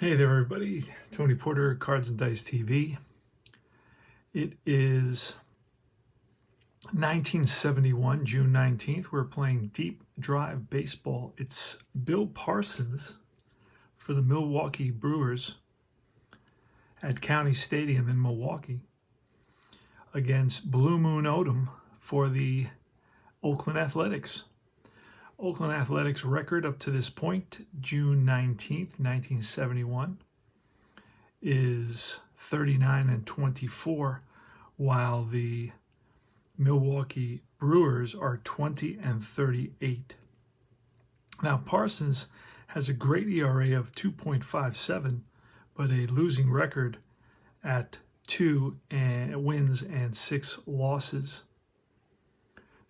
Hey there, everybody. Tony Porter, Cards and Dice TV. It is 1971, June 19th. We're playing Deep Drive Baseball. It's Bill Parsons for the Milwaukee Brewers at County Stadium in Milwaukee against Blue Moon Odom for the Oakland Athletics. Oakland Athletics record up to this point, June 19th, 1971, is 39-24, while the Milwaukee Brewers are 20-38. Now, Parsons has a great ERA of 2.57, but a losing record at 2 wins and 6 losses.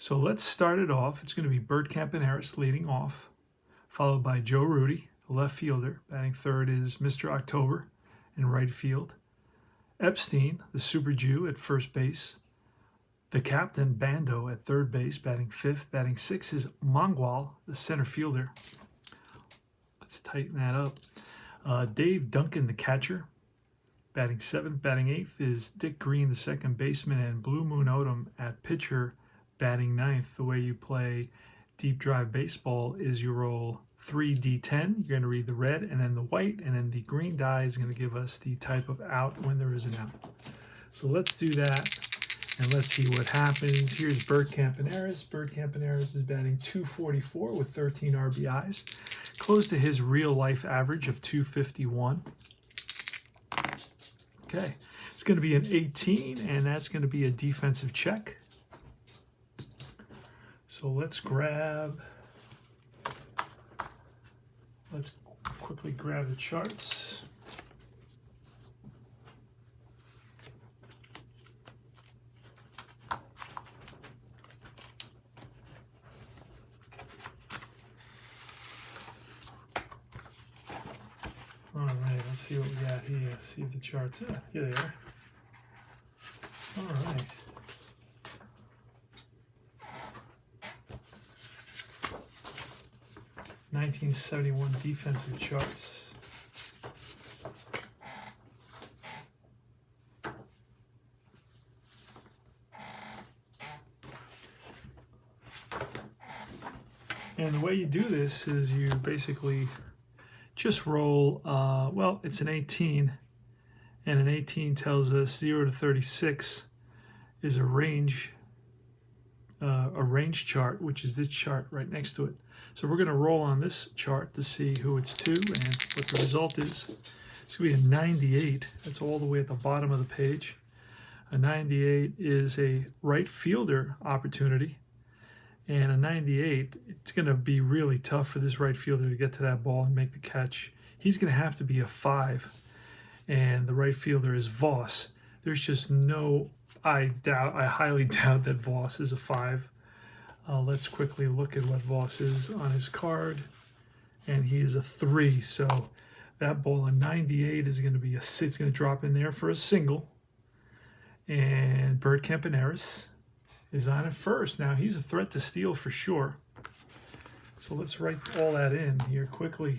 So let's start it off. It's going to be Bert Campaneris leading off, followed by Joe Rudy, the left fielder. Batting third is Mr. October in right field. Epstein, the Super Jew, at first base. The captain, Bando, at third base, batting fifth. Batting sixth is Mongwal, the center fielder. Let's tighten that up. Dave Duncan, the catcher, batting seventh. Batting eighth is Dick Green, the second baseman, and Blue Moon Odom at pitcher, batting ninth. The way you play deep drive baseball is you roll 3d10. You're going to read the red and then the white, and then the green die is going to give us the type of out when there is an out. So let's do that, and let's see what happens. Here's Bert Campaneris. Bert Campaneris is batting 244 with 13 RBIs, close to his real-life average of 251. Okay, it's going to be an 18, and that's going to be a defensive check. So let's quickly grab the charts. All right, let's see what we got here. See if the charts, here they are. All right. '71 defensive charts. And the way you do this is you basically just roll, well, it's an 18, and an 18 tells us 0 to 36 is a range chart, which is this chart right next to it. So we're going to roll on this chart to see who it's to and what the result is. It's going to be a 98. That's all the way at the bottom of the page. A 98 is a right fielder opportunity. And a 98, it's going to be really tough for this right fielder to get to that ball and make the catch. He's going to have to be a 5. And the right fielder is Voss. There's just no, I highly doubt that Voss is a 5. Let's quickly look at what Voss is on his card, and he is a 3. So that ball in 98 is going to be it's going to drop in there for a single. And Bert Campaneris is on at first. Now he's a threat to steal for sure. So let's write all that in here quickly.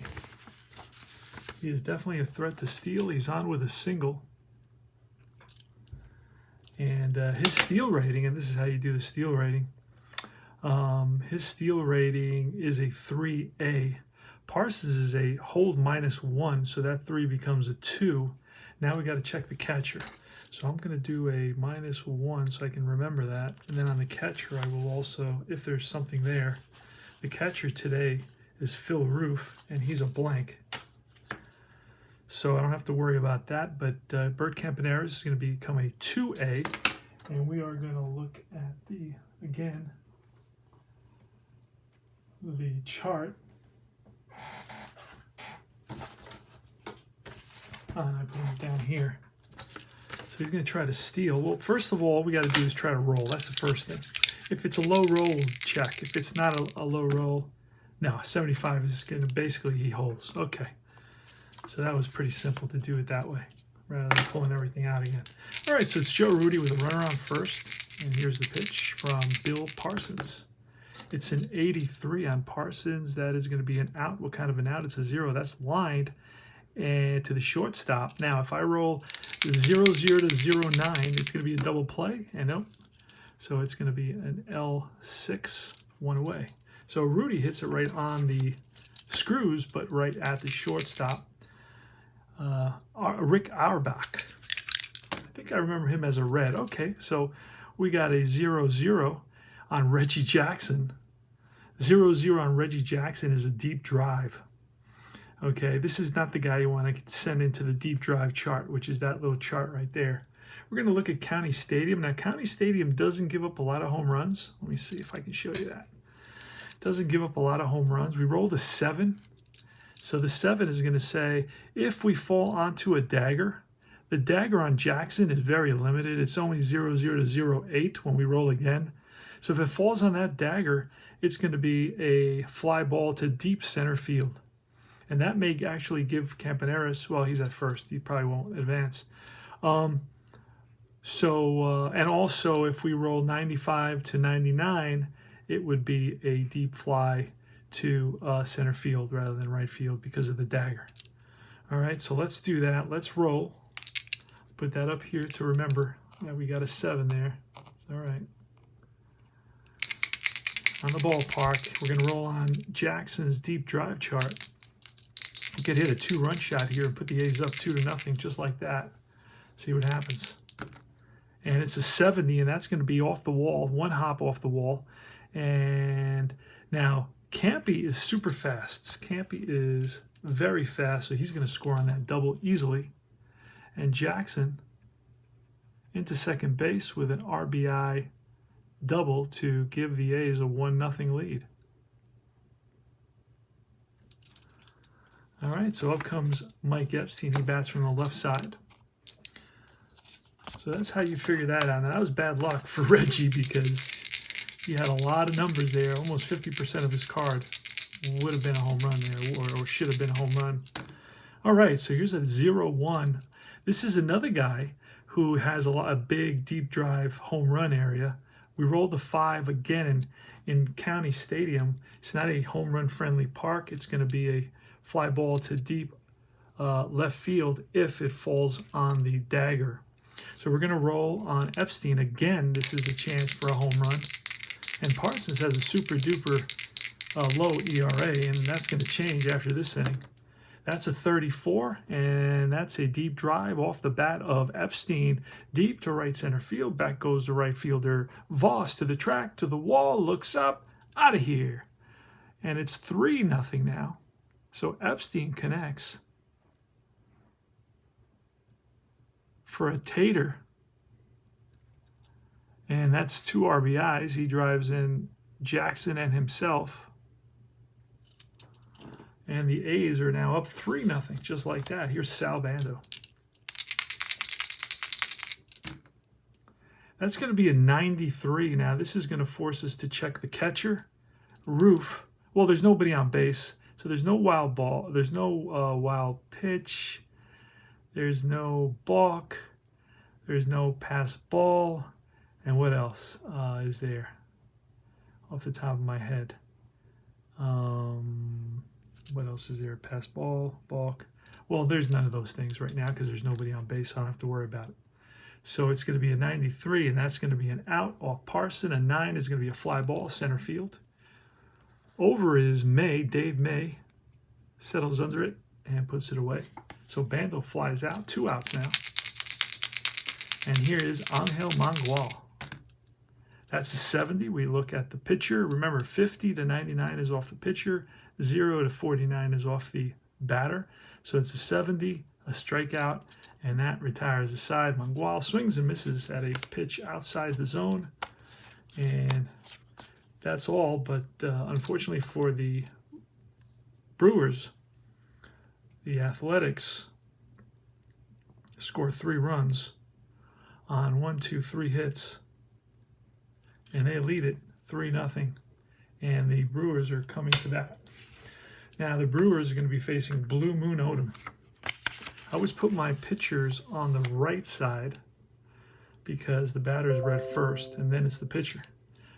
He is definitely a threat to steal. He's on with a single. And his steal rating, and this is how you do the steal rating. His steal rating is a 3A. Parsons is a hold -1, so that 3 becomes a 2. Now we got to check the catcher. So I'm going to do a -1 so I can remember that. And then on the catcher, I will also, if there's something there, the catcher today is Phil Roof, and he's a blank. So I don't have to worry about that. But Bert Campaneris is going to become a 2A. And we are going to look at the, again, the chart. And I put him down here. So he's going to try to steal. Well, first of all we got to do is try to roll. That's the first thing. If it's a low roll, we'll check. If it's not a low roll, no, 75 is going to basically he holds. Okay. So that was pretty simple to do it that way, rather than pulling everything out again. All right, so it's Joe Rudy with a runner on first. And here's the pitch from Bill Parsons. It's an 83 on Parsons. That is going to be an out. What kind of an out? It's a 0. That's lined and to the shortstop. Now, if I roll 0-0 to 0-9, it's going to be a double play, and nope. So it's going to be an L6, one away. So Rudy hits it right on the screws, but right at the shortstop. Rick Auerbach. I think I remember him as a red. Okay, so we got a 0-0 on Reggie Jackson. 0-0 on Reggie Jackson is a deep drive. Okay, this is not the guy you want to send into the deep drive chart, which is that little chart right there. We're going to look at County Stadium. Now, County Stadium doesn't give up a lot of home runs. Let me see if I can show you that. Doesn't give up a lot of home runs. We rolled a 7. So the 7 is going to say, if we fall onto a dagger, the dagger on Jackson is very limited. It's only 0-0 to 0-8 when we roll again. So if it falls on that dagger, it's going to be a fly ball to deep center field. And that may actually give Campaneris, well, he's at first. He probably won't advance. And also if we roll 95 to 99, it would be a deep fly to center field rather than right field because of the dagger. All right, so let's do that. Let's roll. Put that up here to remember that we got a 7 there. It's all right. On the ballpark, we're going to roll on Jackson's deep drive chart. We could hit a 2-run shot here and put the A's up 2-0 just like that. See what happens. And it's a 70, and that's going to be off the wall, 1 hop off the wall. And now Campy is super fast. Campy is very fast, so he's going to score on that double easily. And Jackson into second base with an RBI double to give the A's a 1-0 lead. All right, so up comes Mike Epstein. He bats from the left side. So that's how you figure that out. Now, that was bad luck for Reggie because he had a lot of numbers there. Almost 50% of his card would have been a home run there, or should have been a home run. All right, so here's a 0-1. This is another guy who has a big deep drive home run area. We rolled the 5 again in County Stadium. It's not a home run friendly park. It's going to be a fly ball to deep left field if it falls on the dagger. So we're going to roll on Epstein again. This is a chance for a home run. And Parsons has a super duper low ERA, and that's going to change after this inning. That's a 34, and that's a deep drive off the bat of Epstein, deep to right center field. Back goes the right fielder Voss to the track, to the wall, looks up, out of here. And it's 3-0 now. So Epstein connects for a tater. And that's 2 RBIs. He drives in Jackson and himself. And the A's are now up 3-0, just like that. Here's Sal Bando. That's going to be a 93. Now, this is going to force us to check the catcher. Roof. Well, there's nobody on base. So there's no wild ball. There's no wild pitch. There's no balk. There's no pass ball. And what else is there off the top of my head? What else is there? Pass ball, balk. Well, there's none of those things right now because there's nobody on base, so I don't have to worry about it. So it's going to be a 93, and that's going to be an out off Parson. A 9 is going to be a fly ball, center field. Over is May, Dave May, settles under it and puts it away. So Bando flies out, 2 outs now. And here is Angel Mangual. That's a 70. We look at the pitcher. Remember, 50 to 99 is off the pitcher. 0 to 49 is off the batter. So it's a 70, a strikeout, and that retires the side. Mangual swings and misses at a pitch outside the zone. And that's all. But unfortunately for the Brewers, the Athletics score 3 runs on 1, 2, 3 hits. And they lead it 3-0. And the Brewers are coming to that. Now, the Brewers are going to be facing Blue Moon Odom. I always put my pitchers on the right side because the batter is read first, and then it's the pitcher.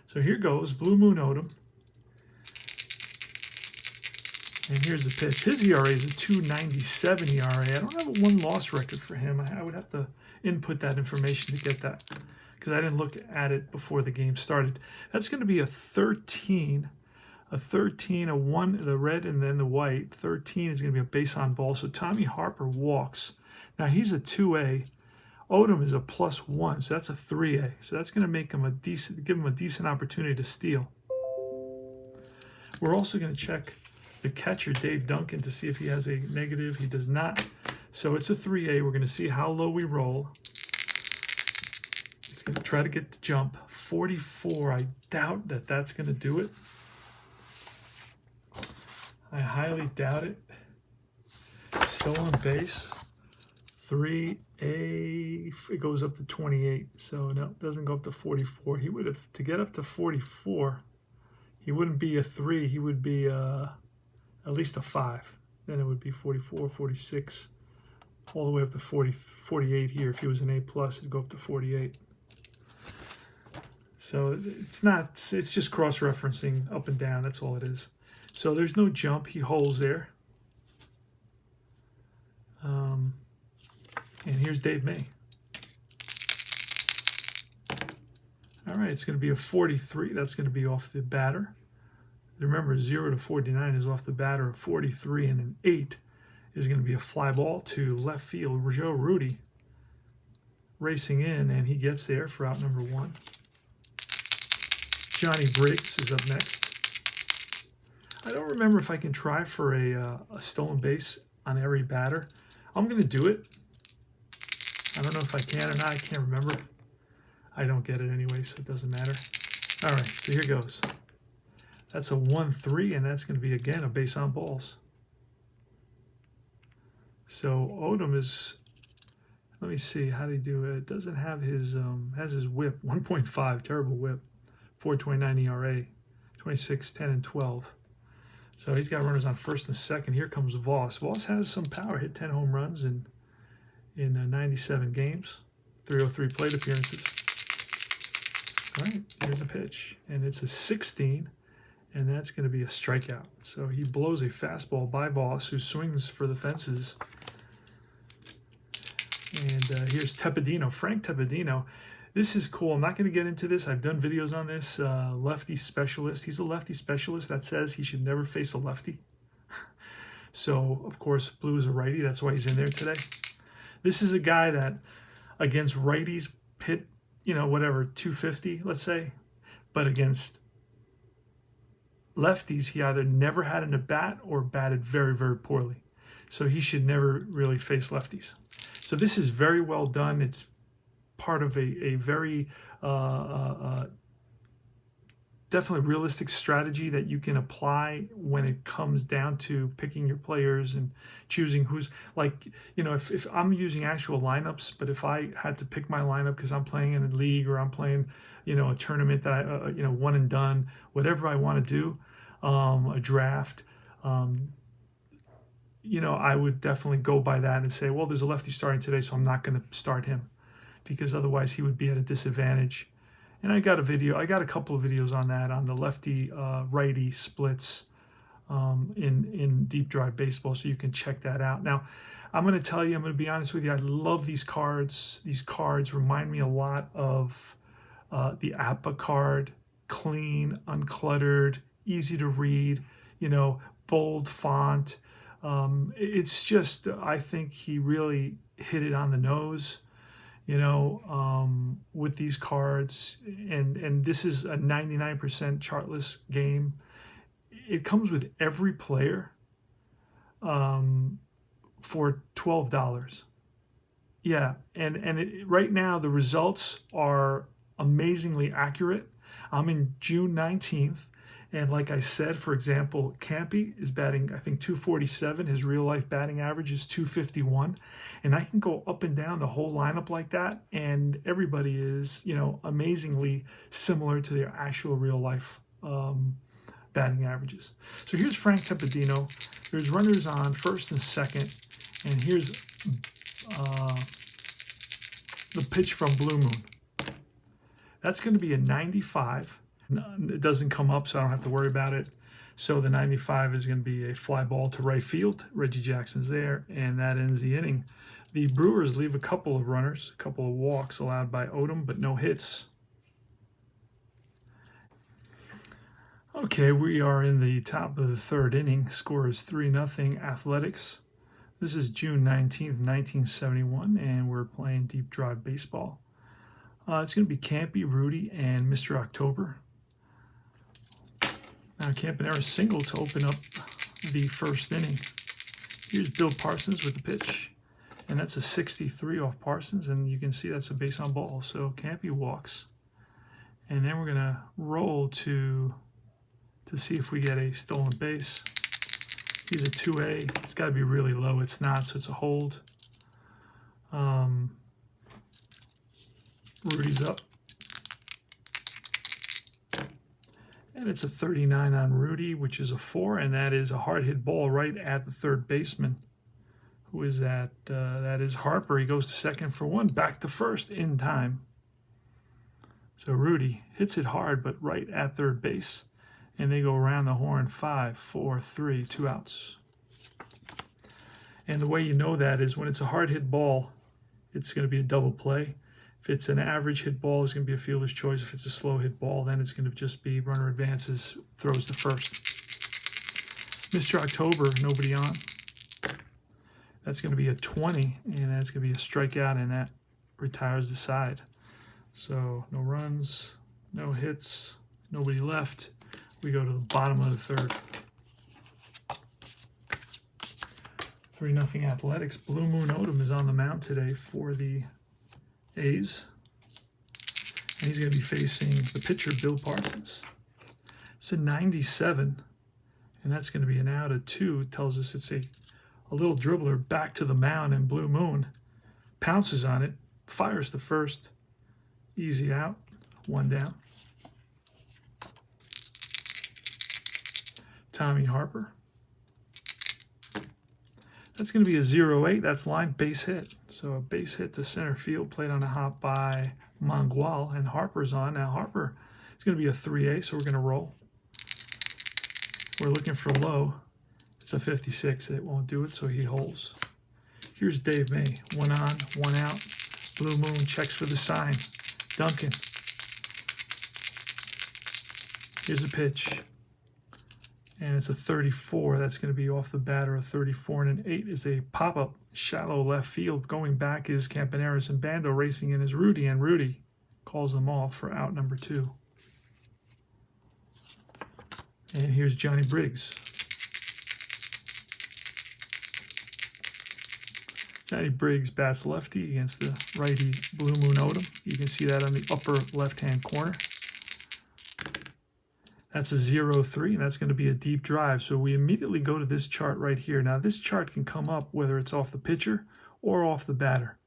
So here goes Blue Moon Odom. And here's the pitch. His ERA is a 2.97 ERA. I don't have a one-loss record for him. I would have to input that information to get that because I didn't look at it before the game started. That's going to be a 13, a 1, the red and then the white. 13 is going to be a base on ball. So Tommy Harper walks. Now he's a 2A. Odom is a +1, so that's a 3A. So that's going to make him give him a decent opportunity to steal. We're also going to check the catcher, Dave Duncan, to see if he has a negative. He does not. So it's a 3A. We're going to see how low we roll. He's going to try to get the jump. 44. I doubt that that's going to do it. I highly doubt it. Still on base. 3A. It goes up to 28. So no, it doesn't go up to 44. He would have, to get up to 44, he wouldn't be a 3. He would be at least a 5. Then it would be 44, 46, all the way up to 48 here. If he was an A+, it'd go up to 48. So it's not, it's just cross-referencing up and down. That's all it is. So there's no jump. He holds there. And here's Dave May. All right, it's going to be a 43. That's going to be off the batter. Remember, 0 to 49 is off the batter. A 43 and an 8 is going to be a fly ball to left field. Joe Rudy racing in, and he gets there for out number 1. Johnny Briggs is up next. I don't remember if I can try for a stolen base on every batter. I'm going to do it. I don't know if I can or not. I can't remember. I don't get it anyway, so it doesn't matter. All right, so here goes. That's a 1-3, and that's going to be, again, a base on balls. So Odom is, let me see, how do he do it? It doesn't have his, has his whip, 1.5, terrible whip, 4.29 ERA, 26, 10, and 12. So he's got runners on first and second. Here comes Voss. Voss has some power, hit 10 home runs in 97 games, 303 plate appearances. All right, here's a pitch, and it's a 16, and that's going to be a strikeout. So he blows a fastball by Voss, who swings for the fences. And here's Tepedino, Frank Tepedino. This is cool. I'm not going to get into this. I've done videos on this. Lefty specialist. He's a lefty specialist that says he should never face a lefty. So, of course, Blue is a righty. That's why he's in there today. This is a guy that, against righties, hit, whatever, 250, let's say. But against lefties, he either never had an at-bat or batted very, very poorly. So he should never really face lefties. So this is very well done. It's part of a very definitely realistic strategy that you can apply when it comes down to picking your players and choosing who's, like, if I'm using actual lineups, but if I had to pick my lineup because I'm playing in a league or I'm playing, a tournament that I, one and done, whatever I want to do, a draft, I would definitely go by that and say, well, there's a lefty starting today, so I'm not going to start him because otherwise he would be at a disadvantage. And I got a couple of videos on that, on the lefty righty splits in deep drive baseball, so you can check that out. Now, I'm going to be honest with you, I love these cards. These cards remind me a lot of the APA card, clean, uncluttered, easy to read, bold font. It's just, I think he really hit it on the nose. With these cards, and this is a 99% chartless game. It comes with every player for $12. Yeah, and right now the results are amazingly accurate. I'm in June 19th, and like I said, for example, Campy is batting, I think, 247. His real-life batting average is 251. And I can go up and down the whole lineup like that, and everybody is, amazingly similar to their actual real-life batting averages. So here's Frank Tepedino. There's runners on first and second, and here's the pitch from Blue Moon. That's going to be a 95. It doesn't come up, so I don't have to worry about it. So the 95 is going to be a fly ball to right field. Reggie Jackson's there, and that ends the inning. The Brewers leave a couple of runners, a couple of walks allowed by Odom, but no hits. Okay, we are in the top of the third inning. Score is 3-0 Athletics. This is June 19th, 1971, and we're playing deep drive baseball. It's going to be Campy, Rudy, and Mr. October. Now Campanera single to open up the first inning. Here's Bill Parsons with the pitch, and that's a 63 off Parsons, and you can see that's a base on ball. So Campy walks, and then we're going to roll to see if we get a stolen base. He's a 2A. It's got to be really low. It's not, so it's a hold. Rudy's up. And it's a 39 on Rudy, which is a 4, and that is a hard hit ball right at the third baseman. Who is that? That is Harper. He goes to second for 1, back to first in time. So Rudy hits it hard, but right at third base. And they go around the horn, 5, 4, 3, 2 outs. And the way you know that is when it's a hard hit ball, it's going to be a double play. If it's an average hit ball, it's going to be a fielder's choice. If it's a slow hit ball, then it's going to just be runner advances, throws to first. Mr. October, nobody on. That's going to be a 20, and that's going to be a strikeout, and that retires the side. So no runs, no hits, nobody left. We go to the bottom of the third. 3-0 Athletics. Blue Moon Odom is on the mound today for the A's. And he's going to be facing the pitcher, Bill Parsons. It's a 97, and that's going to be an out of 2. It tells us it's a little dribbler back to the mound, and Blue Moon pounces on it, fires the first. Easy out, 1 down. Tommy Harper. That's going to be a 0-8. That's line base hit. So a base hit to center field, played on a hop by Mangual, and Harper's on. Now Harper is going to be a 3A, so we're going to roll. We're looking for low. It's a 56. It won't do it, so he holds. Here's Dave May. 1 on, 1 out. Blue Moon checks for the sign. Duncan. Here's a pitch. And it's a 34. That's going to be off the batter. A 34 and an 8 is a pop-up shallow left field. Going back is Campaneris and Bando. Racing in is Rudy, and Rudy calls them off for out number 2. And here's Johnny Briggs. Johnny Briggs bats lefty against the righty Blue Moon Odom. You can see that on the upper left-hand corner. That's a 0-3, and that's going to be a deep drive. So we immediately go to this chart right here. Now, this chart can come up whether it's off the pitcher or off the batter.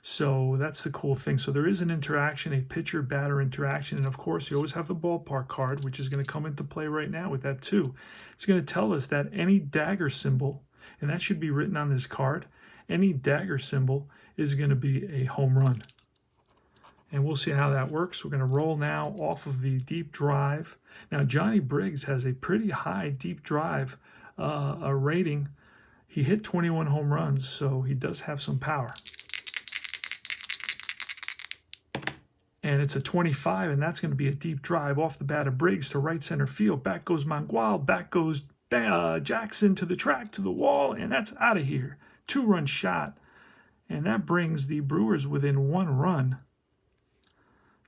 So that's the cool thing. So there is an interaction, a pitcher-batter interaction. And, of course, you always have the ballpark card, which is going to come into play right now with that, too. It's going to tell us that any dagger symbol, and that should be written on this card, any dagger symbol is going to be a home run. And we'll see how that works. We're going to roll now off of the deep drive. Now, Johnny Briggs has a pretty high deep drive rating. He hit 21 home runs, so he does have some power. And it's a 25, and that's going to be a deep drive off the bat of Briggs to right center field. Back goes Mangual, back goes Jackson to the track, to the wall, and that's out of here. 2-run shot, and that brings the Brewers within 1 run.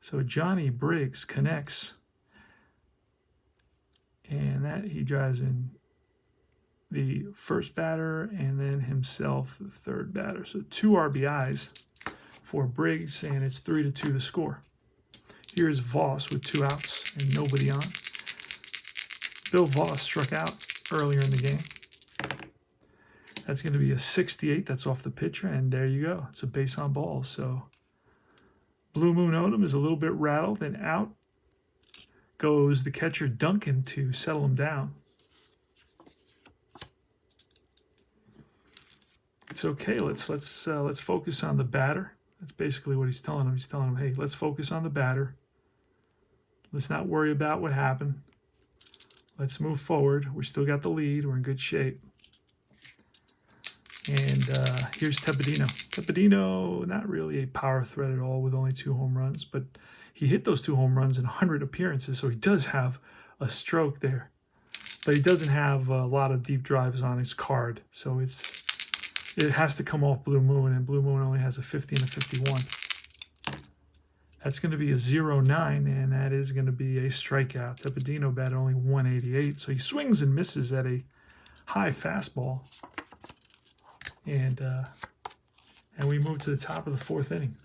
So Johnny Briggs connects, and that he drives in the first batter and then himself the third batter. So 2 RBIs for Briggs, and it's 3-2 the score. Here's Voss with 2 outs and nobody on. Bill Voss struck out earlier in the game. That's going to be a 68. That's off the pitcher, and there you go. It's a base on ball. So Blue Moon Odom is a little bit rattled, and out goes the catcher Duncan to settle him down. It's okay. Let's focus on the batter. That's basically what he's telling him. He's telling him, hey, let's focus on the batter. Let's not worry about what happened. let's move forward. We still got the lead. We're in good shape. And here's Tabedino. Tabedino, not really a power threat at all with only 2 home runs, but he hit those 2 home runs in 100 appearances, so he does have a stroke there. But he doesn't have a lot of deep drives on his card, so it has to come off Blue Moon, and Blue Moon only has a 50 and a 51. That's going to be a 0-9, and that is going to be a strikeout. Tabedino batted only 188, so he swings and misses at a high fastball. And we move to the top of the 4th inning.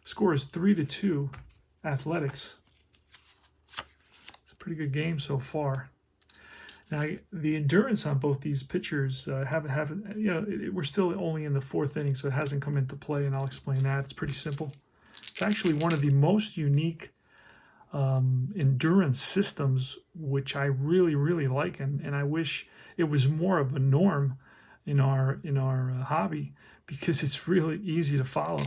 Score is 3-2, Athletics. It's a pretty good game so far. Now the endurance on both these pitchers haven't we're still only in the 4th inning, so it hasn't come into play, and I'll explain that. It's pretty simple. It's actually one of the most unique endurance systems, which I really, really like, and I wish it was more of a norm in our hobby, because it's really easy to follow.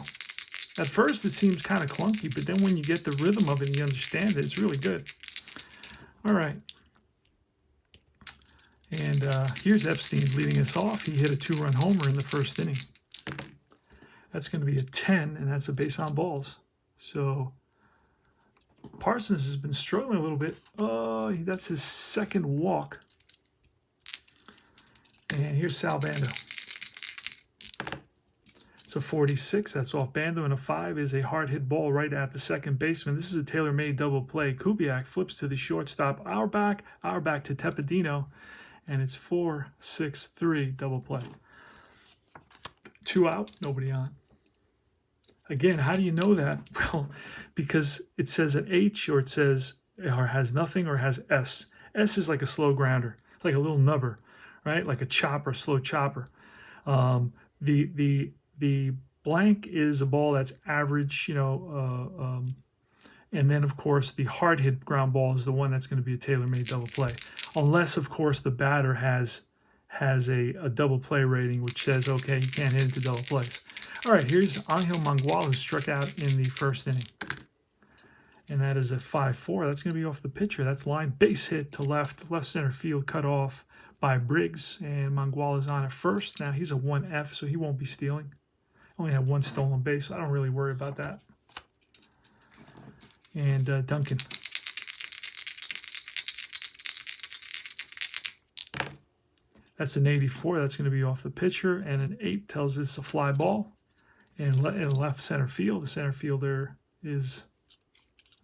At first it seems kind of clunky, but then when you get the rhythm of it and you understand it, it's really good. All right. And here's Epstein leading us off. He hit a 2-run homer in the 1st inning. That's going to be a 10, and that's a base on balls. So Parsons has been struggling a little bit. Oh, that's his 2nd walk. And here's Sal Bando. It's a 46. That's off Bando, and a 5 is a hard hit ball right at the second baseman. This is a tailor-made double play. Kubiak flips to the shortstop. Auerbach to Tabedino, and it's 4-6-3 double play. 2 out, nobody on. Again, how do you know that? Well, because it says an H, or it says, or has nothing, or has S. S is like a slow grounder. It's like a little nubber, right? Like a chopper, slow chopper. The blank is a ball that's average, and then, of course, the hard hit ground ball is the one that's going to be a tailor-made double play. Unless, of course, the batter has a double play rating, which says, okay, you can't hit into double plays. All right, here's Angel Mangual, who struck out in the 1st inning. And that is a 5-4. That's going to be off the pitcher. That's line base hit to left center field, cut off by Briggs. And Mangual is on at first. Now he's a 1F, so he won't be stealing. Only had 1 stolen base, so I don't really worry about that. And Duncan. That's an 84. That's going to be off the pitcher. And an 8 tells us it's a fly ball. And in left center field, the center fielder is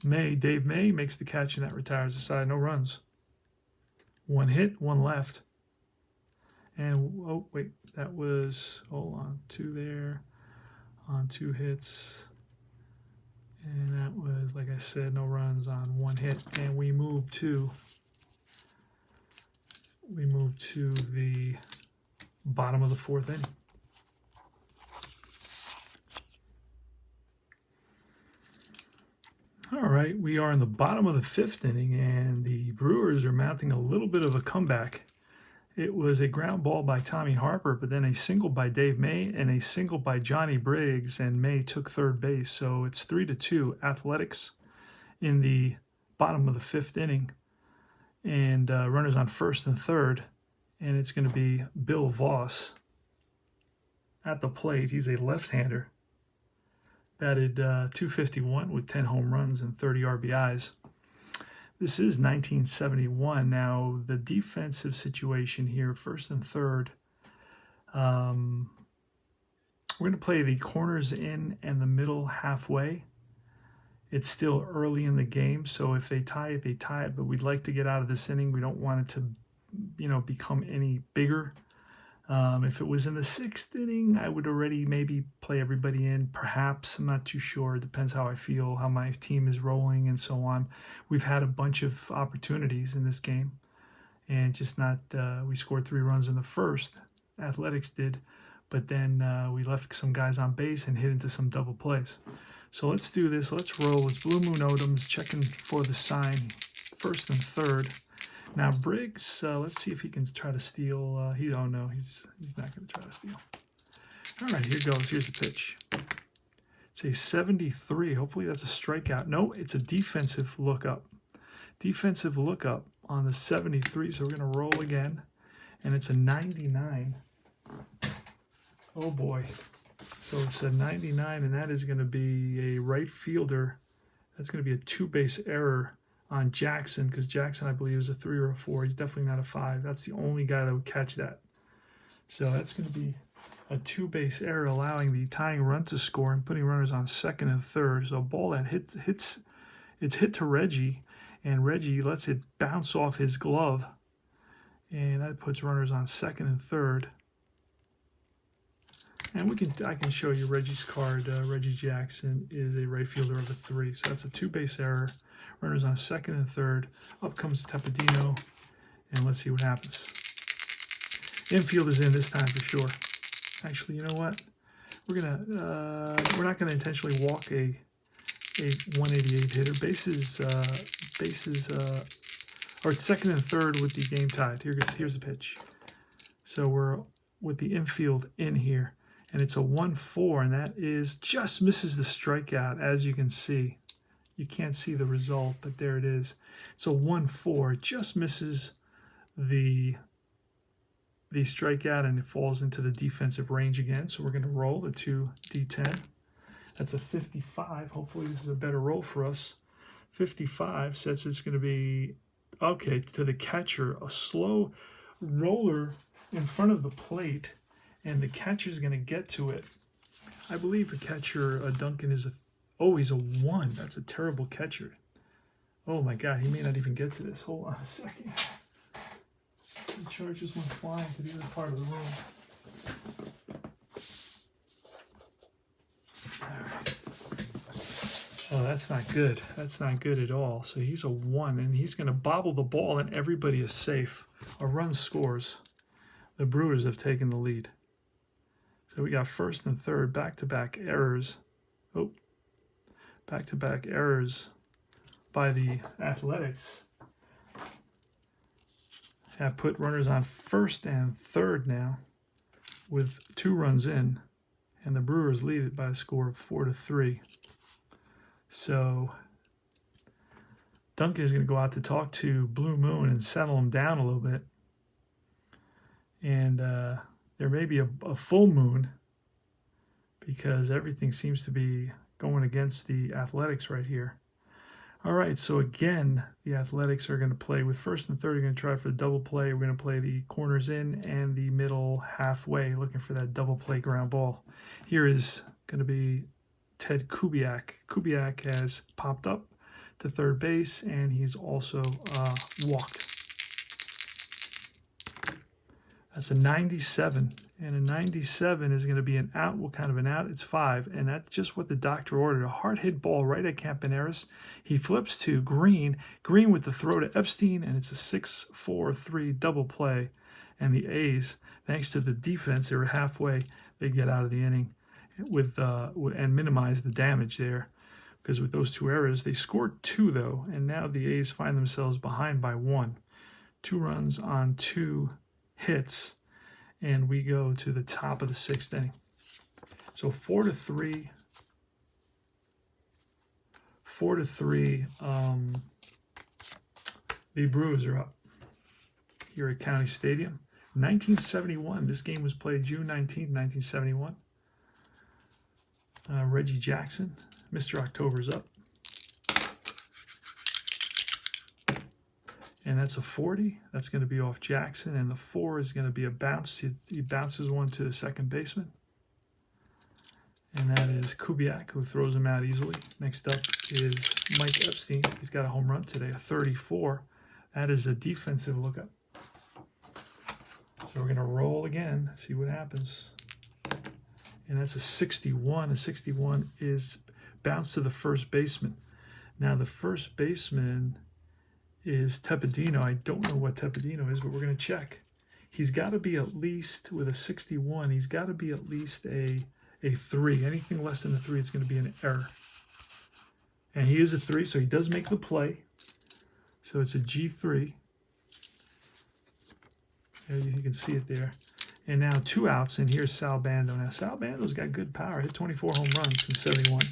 May. Dave May makes the catch, and that retires the side. No runs. 1 hit, 1 left. And, oh, wait, that was, hold on, 2 there. On 2 hits. And that was, like I said, no runs on 1 hit. And we move to the bottom of the 4th inning. All right, we are in the bottom of the 5th inning, and the Brewers are mounting a little bit of a comeback. It was a ground ball by Tommy Harper, but then a single by Dave May and a single by Johnny Briggs, and May took 3rd base. So it's 3-2 Athletics in the bottom of the 5th inning, and runners on 1st and 3rd, and it's going to be Bill Voss at the plate. He's a left-hander. Batted .251 with 10 home runs and 30 RBIs. This is 1971. Now, the defensive situation here, 1st and 3rd, we're going to play the corners in and the middle halfway. It's still early in the game, so if they tie it, they tie it, but we'd like to get out of this inning. We don't want it to, become any bigger. If it was in the 6th inning, I would already maybe play everybody in. Perhaps, I'm not too sure. It depends how I feel, how my team is rolling, and so on. We've had a bunch of opportunities in this game, and just not. We scored 3 runs in the 1st. Athletics did, but then we left some guys on base and hit into some double plays. So let's do this. Let's roll. It's Blue Moon Odoms checking for the sign, 1st and 3rd. Now Briggs, let's see if he can try to steal. Oh no, he's not going to try to steal. All right, here goes. Here's the pitch. It's a 73. Hopefully that's a strikeout. No, it's a defensive look up. defensive lookup on the 73, so we're going to roll again, and it's a 99. Oh boy. So it's a 99, and that is going to be a right fielder. That's going to be a 2-base error on Jackson, because Jackson, I believe, is a 3 or a 4. He's definitely not a 5. That's the only guy that would catch that. So that's going to be a 2-base error, allowing the tying run to score and putting runners on second and third. So a ball that hits it's hit to Reggie, and Reggie lets it bounce off his glove, and that puts runners on second and third. And I can show you Reggie's card. Reggie Jackson is a right fielder of a 3, so that's a 2-base error. Runners on second and third. Up comes Tepedino, and let's see what happens. Infield is in this time for sure. Actually, you know what? We're not gonna intentionally walk a 188 hitter. Bases are second and third with the game tied. Here's the pitch. So we're with the infield in here, and it's a 1-4, and that is just misses the strikeout. As you can see, you can't see the result, but there it is. It's a 1-4, just misses the strikeout, and it falls into the defensive range again. So we're going to roll the 2d10. That's a 55. Hopefully this is a better roll for us. 55 says it's going to be, okay, to the catcher, a slow roller in front of the plate, and the catcher's going to get to it. I believe the catcher, Duncan, is he's a 1. That's a terrible catcher. Oh my God, he may not even get to this. Hold on a second. The Chargers went flying to the other part of the room. All right. Oh, that's not good. That's not good at all. So he's a 1, and he's going to bobble the ball, and everybody is safe. A run scores. The Brewers have taken the lead. So we got first and third, back-to-back errors. Oh, back-to-back errors by the Athletics. Have put runners on first and third now with 2 runs in, and the Brewers lead it by a score of 4-3. So Duncan is going to go out to talk to Blue Moon and settle him down a little bit. And there may be a full moon, because everything seems to be going against the Athletics right here. All right, so again, the Athletics are going to play with first and third. They're going to try for the double play. We're going to play the corners in and the middle halfway, looking for that double play ground ball. Here is going to be Ted Kubiak. Kubiak has popped up to third base, and he's also walked. That's a 97, and a 97 is going to be an out. What kind of an out? It's 5, and that's just what the doctor ordered. A hard hit ball right at Campaneris. He flips to Green. Green with the throw to Epstein, and it's a 6-4-3 double play. And the A's, thanks to the defense, they were halfway. They get out of the inning and minimize the damage there, because with those 2 errors, they scored 2 though, and now the A's find themselves behind by 1. 2 runs on 2 hits, and we go to the top of the 6th inning. So 4-3. 4-3. The Brewers are up here at County Stadium. 1971. This game was played June 19th, 1971. Reggie Jackson, Mr. October's up. And that's a 40. That's going to be off Jackson. And the 4 is going to be a bounce. He bounces one to the second baseman. And that is Kubiak, who throws him out easily. Next up is Mike Epstein. He's got a home run today, a 34. That is a defensive lookup. So we're going to roll again, see what happens. And that's a 61. A 61 is bounce to the first baseman. Now the first baseman is Tepedino. I don't know what Tepedino is, but we're going to check. He's got to be at least, with a 61, he's got to be at least a 3. Anything less than a 3, it's going to be an error. And he is a 3, so he does make the play. So it's a G3. There you can see it there. And now 2 outs, and here's Sal Bando. Now Sal Bando's got good power. Hit 24 home runs in 71.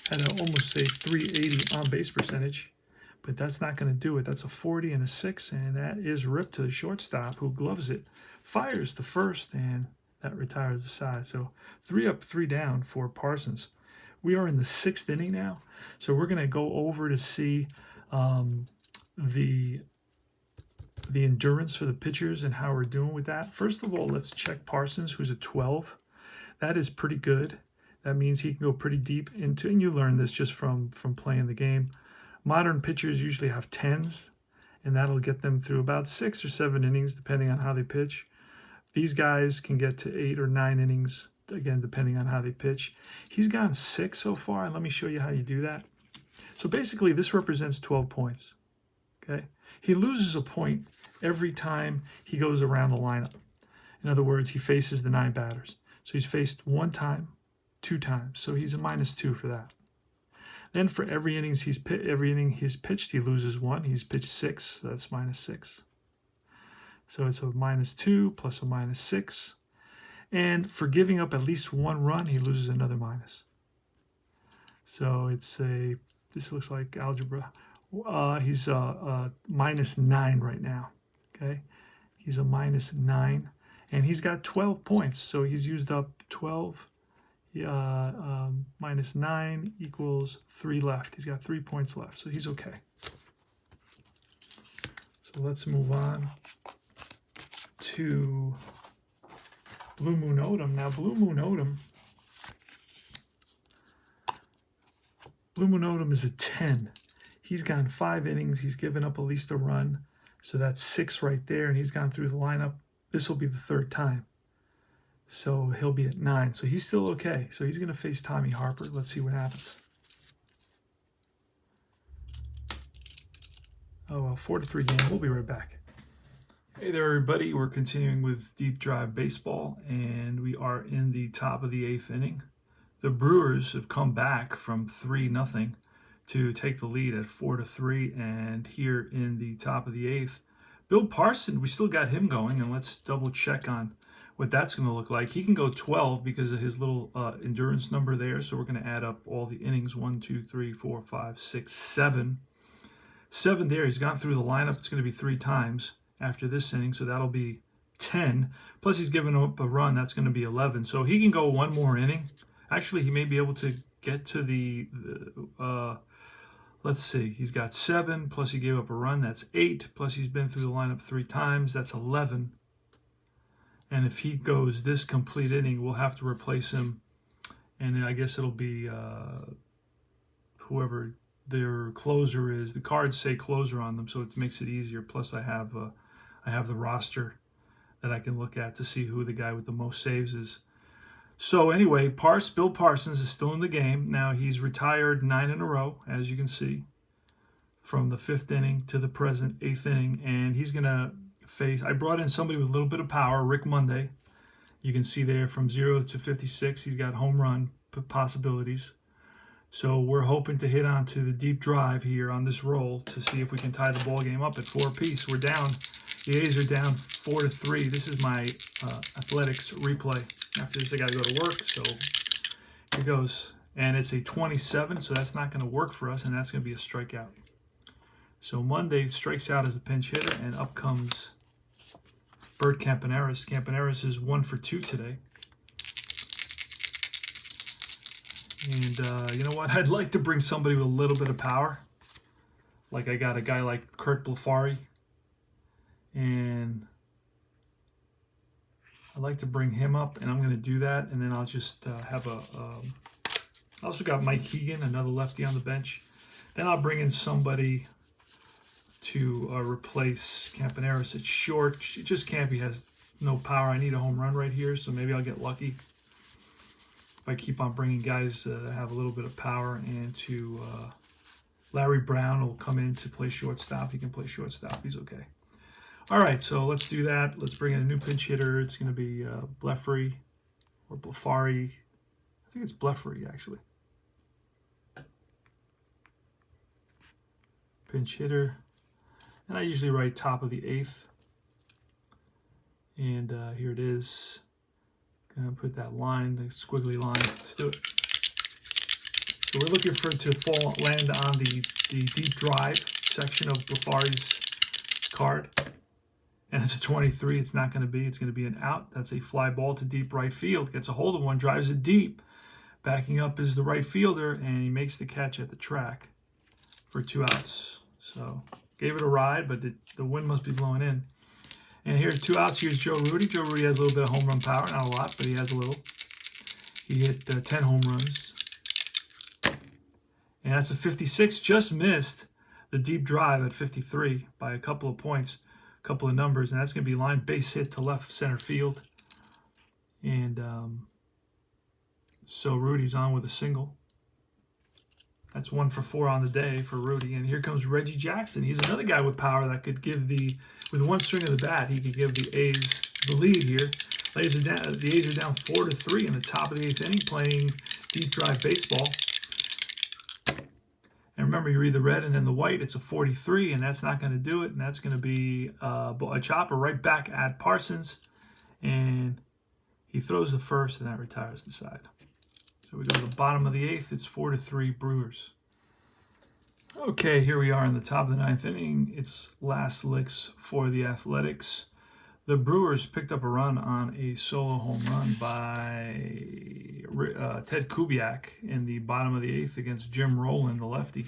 Had almost a 380 on-base percentage. but that's not going to do it. That's a 40 and a 6, and that is ripped to the shortstop, who gloves it, fires the first, and that retires the side. So 3 up, 3 down for Parsons. We are in the 6th inning now, so we're going to go over to see the endurance for the pitchers and how we're doing with that. First of all, let's check Parsons, who's a 12. That is pretty good. That means he can go pretty deep into, and you learn this just from playing the game. Modern pitchers usually have 10s, and that'll get them through about 6 or 7 innings, depending on how they pitch. These guys can get to 8 or 9 innings, again, depending on how they pitch. He's gone 6 so far, and let me show you how you do that. So basically, this represents 12 points. Okay, he loses a point every time he goes around the lineup. In other words, he faces the 9 batters. So he's faced 1 time, 2 times. So he's a -2 for that. Then for every inning he's pitched, he loses 1. He's pitched 6, so that's -6. So it's a -2 plus a -6. And for giving up at least 1 run, he loses another minus. So this looks like algebra. He's a -9 right now. Okay, he's a -9, and he's got 12 points. So he's used up 12. -9 equals 3 left. He's got 3 points left, so he's okay. So let's move on to Blue Moon Odom. Now, Blue Moon Odom is a 10. He's gone 5 innings. He's given up at least a run. So that's 6 right there, and he's gone through the lineup. This will be the 3rd time. So he'll be at 9. So he's still okay. So he's going to face Tommy Harper. Let's see what happens. Oh, well, 4-3 game. We'll be right back. Hey there, everybody. We're continuing with Deep Drive Baseball, and we are in the top of the 8th inning. The Brewers have come back from 3-0 to take the lead at 4-3, and here in the top of the 8th, Bill Parson, we still got him going, and let's double check on what that's going to look like. He can go 12 because of his little endurance number there, so we're going to add up all the innings. 1, 2, 3, 4, 5, 6, 7. 7 there. He's gone through the lineup. It's going to be 3 times after this inning, so that'll be 10. Plus he's given up a run. That's going to be 11. So he can go 1 more inning. Actually, he may be able to get to the let's see. He's got 7, plus he gave up a run. That's 8. Plus he's been through the lineup 3 times. That's 11. And if he goes this complete inning, we'll have to replace him. And I guess it'll be whoever their closer is. The cards say closer on them, so it makes it easier. Plus I have the roster that I can look at to see who the guy with the most saves is. So anyway, Bill Parsons is still in the game. Now he's retired 9 in a row, as you can see, from the 5th inning to the present 8th inning. And he's going to face, I brought in somebody with a little bit of power, Rick Monday. You can see there from 0 to 56, he's got home run possibilities. So we're hoping to hit onto the deep drive here on this roll to see if we can tie the ball game up at 4 apiece. We're down. The A's are down 4-3. This is my athletics replay. After this, I got to go to work, so here goes. And it's a 27, so that's not going to work for us, and that's going to be a strikeout. So Monday strikes out as a pinch hitter, and up comes Bert Campaneris. Campaneris is 1 for 2 today. And you know what? I'd like to bring somebody with a little bit of power. Like I got a guy like Kurt Blefari. And I'd like to bring him up, and I'm going to do that. And then I'll just have I also got Mike Keegan, another lefty on the bench. Then I'll bring in somebody to replace Campaneris at short. Just Campy has no power. I need a home run right here, so maybe I'll get lucky if I keep on bringing guys that have a little bit of power. And to Larry Brown will come in to play shortstop. He can play shortstop. He's okay. All right, so let's do that. Let's bring in a new pinch hitter. It's going to be Blefari or Blefari. I think it's Blefari, actually. Pinch hitter. And I usually write top of the 8th. And here it is. Going to put that line, the squiggly line. Let's do it. So we're looking for it to land on the deep drive. section of Bufari's card. And it's a 23. It's not going to be. It's going to be an out. That's a fly ball to deep right field. Gets a hold of one, drives it deep. Backing up is the right fielder, and he makes the catch at the track for 2 outs. So gave it a ride, but the wind must be blowing in. And here's 2 outs. Here's Joe Rudy. Joe Rudy has a little bit of home run power. Not a lot, but he has a little. He hit 10 home runs. And that's a 56. Just missed the deep drive at 53 by a couple of points, a couple of numbers. And that's going to be line base hit to left center field. And so Rudy's on with a single. That's 1 for 4 on the day for Rudy. And here comes Reggie Jackson. He's another guy with power that could give with one swing of the bat, he could give the A's the lead here. The A's are down 4-3 in the top of the 8th inning, playing deep drive baseball. And remember, you read the red and then the white. It's a 43, and that's not going to do it. And that's going to be a chopper right back at Parsons. And he throws the first, and that retires the side. So we go to the bottom of the 8th. It's 4-3 Brewers. Okay, here we are in the top of the 9th inning. It's last licks for the Athletics. The Brewers picked up a run on a solo home run by Ted Kubiak in the bottom of the 8th against Jim Rowland, the lefty.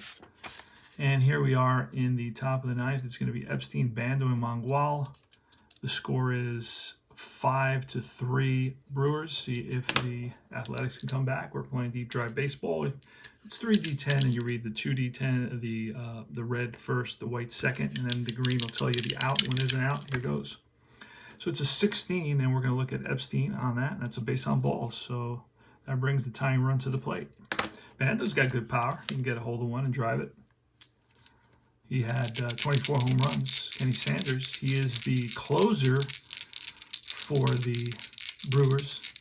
And here we are in the top of the 9th. It's going to be Epstein, Bando, and Mangual. The score is 5-3 Brewers. See if the Athletics can come back. We're playing deep drive baseball. It's 3D10, and you read the 2D10, the red first, the white second, and then the green will tell you the out. When there's an out, here goes. So it's a 16, and we're going to look at Epstein on that. And that's a base on balls, so that brings the tying run to the plate. Bando's got good power. He can get a hold of one and drive it. He had 24 home runs. Kenny Sanders, he is the closer for the Brewers.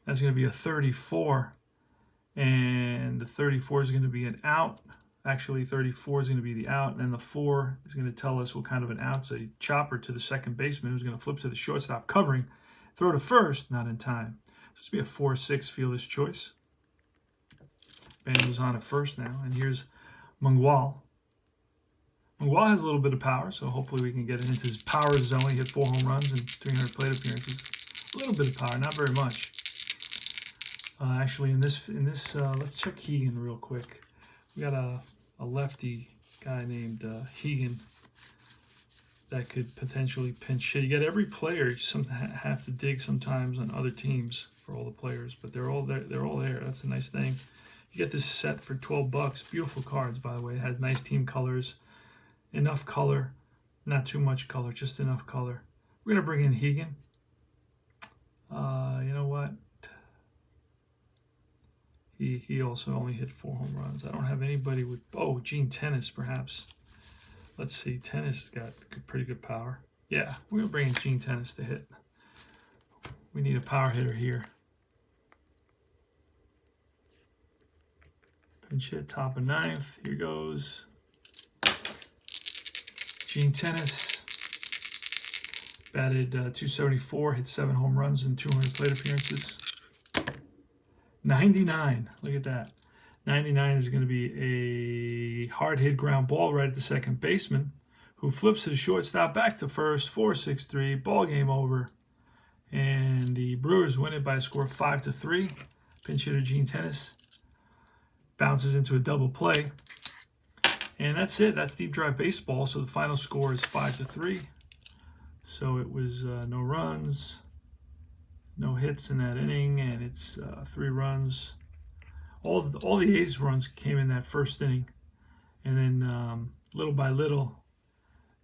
That's going to be a 34, and the 34 is going to be an out. Actually, 34 is going to be the out, and then the 4 is going to tell us what kind of an out. So a chopper to the second baseman who's going to flip to the shortstop, covering, throw to first, not in time. So it's going to be a 4-6 fielder's choice. Bando's on at first now, and here's Mangual. Mangual has a little bit of power, so hopefully we can get it into his power zone. He hit 4 home runs and 300 plate appearances. A little bit of power, not very much. Actually, in this, let's check Hegan real quick. We got a lefty guy named Hegan that could potentially pinch hit. You got every player. You have to dig sometimes on other teams for all the players, but they're all there. They're all there. That's a nice thing. You get this set for $12. Beautiful cards, by the way. It has nice team colors, enough color, not too much color, just enough color. We're gonna bring in Hegan. You know what? He also only hit 4 home runs. I don't have anybody with... Oh, Gene Tennis, perhaps. Let's see. Tennis got pretty good power. Yeah, we're going to bring in Gene Tennis to hit. We need a power hitter here. Pinch hit, top of 9th. Here goes. Gene Tennis. Batted .274, hit 7 home runs and 200 plate appearances. 99, look at that. 99 is going to be a hard hit ground ball right at the second baseman, who flips to the shortstop, back to first, 4-6-3, ball game over. And the Brewers win it by a score of 5-3. Pinch hitter Gene Tennis bounces into a double play. And that's it. That's deep drive baseball. So the final score is 5-3. So it was no runs, no hits in that inning, and it's 3 runs. All the A's runs came in that first inning, and then little by little,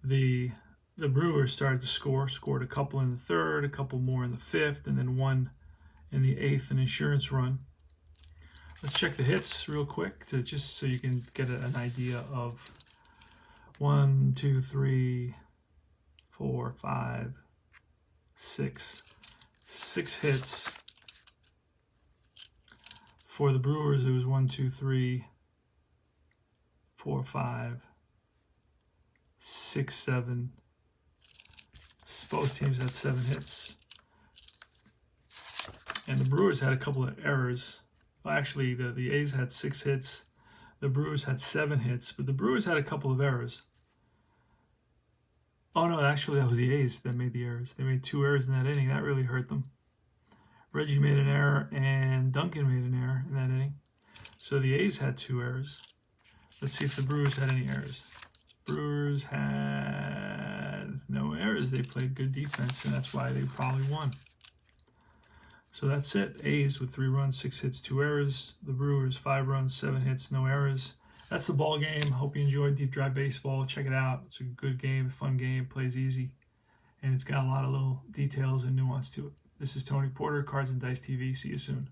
the Brewers started to score. Scored a couple in the 3rd, a couple more in the 5th, and then 1 in the 8th, an insurance run. Let's check the hits real quick, just so you can get an idea of 1, 2, 3, 4, 5, 6. 6 hits. For the Brewers, it was 1, 2, 3, 4, 5, 6, 7. Both teams had 7 hits. And the Brewers had a couple of errors. Well, actually, the A's had 6 hits. The Brewers had 7 hits, but the Brewers had a couple of errors. Oh no, actually that was the A's that made the errors. They made 2 errors in that inning. That really hurt them. Reggie made an error and Duncan made an error in that inning. So the A's had 2 errors. Let's see if the Brewers had any errors. Brewers had no errors. They played good defense, and that's why they probably won. So that's it. A's with 3 runs, 6 hits, 2 errors. The Brewers, 5 runs, 7 hits, no errors. That's the ball game. Hope you enjoyed Deep Drive Baseball. Check it out. It's a good game, fun game, plays easy, and it's got a lot of little details and nuance to it. This is Tony Porter, Cards and Dice TV. See you soon.